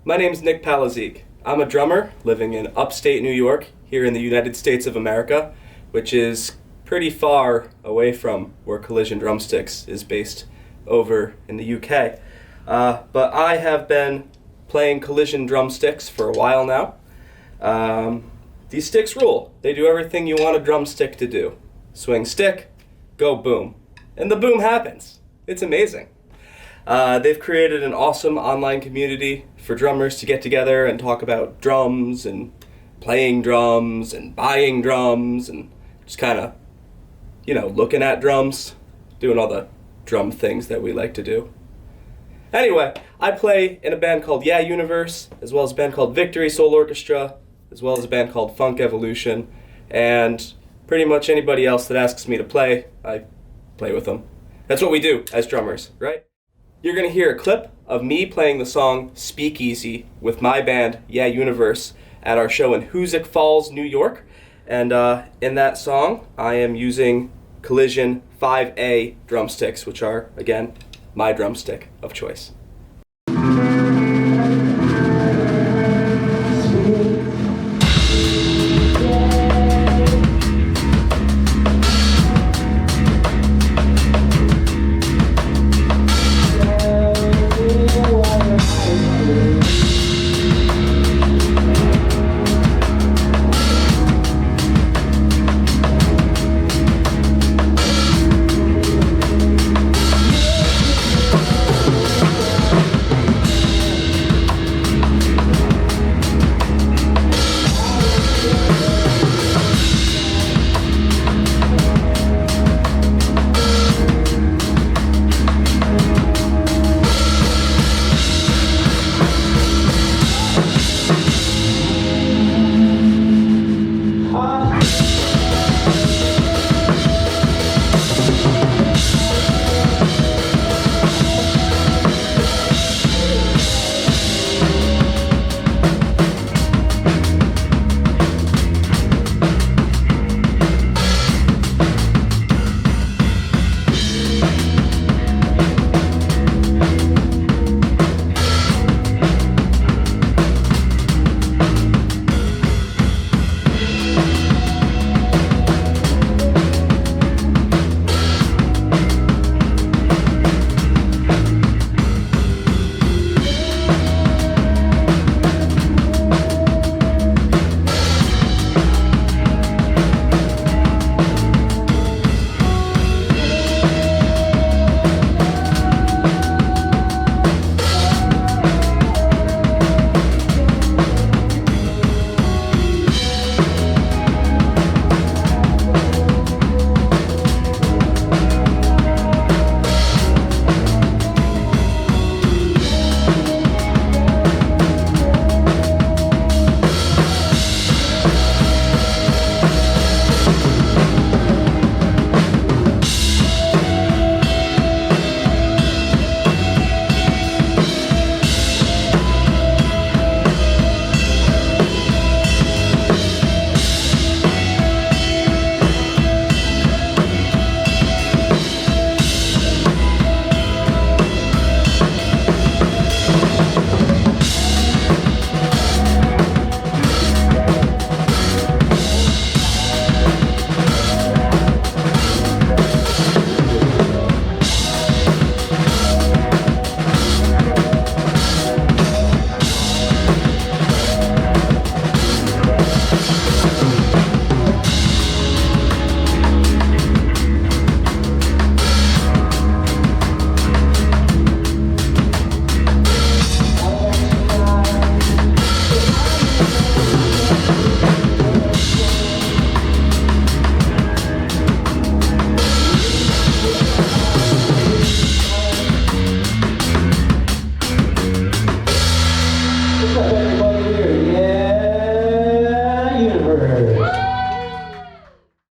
My name's Nick Palazeke. I'm a drummer living in upstate New York, here in the United States of America, which is pretty far away from where Collision Drumsticks is based over in the UK. But I have been playing Collision Drumsticks for a while now. These sticks rule. They do everything you want a drumstick to do. Swing stick, go boom. And the boom happens. It's amazing. They've created an awesome online community for drummers to get together and talk about drums and playing drums and buying drums and just kind of, looking at drums, doing all the drum things that we like to do. Anyway, I play in a band called Yeah Universe, as well as a band called Victory Soul Orchestra, as well as a band called Funk Evolution, and pretty much anybody else that asks me to play, I play with them. That's what we do as drummers, right? You're going to hear a clip of me playing the song Speakeasy with my band, Yeah Universe, at our show in Hoosick Falls, New York. And in that song, I am using Collision 5A drumsticks, which are, again, my drumstick of choice.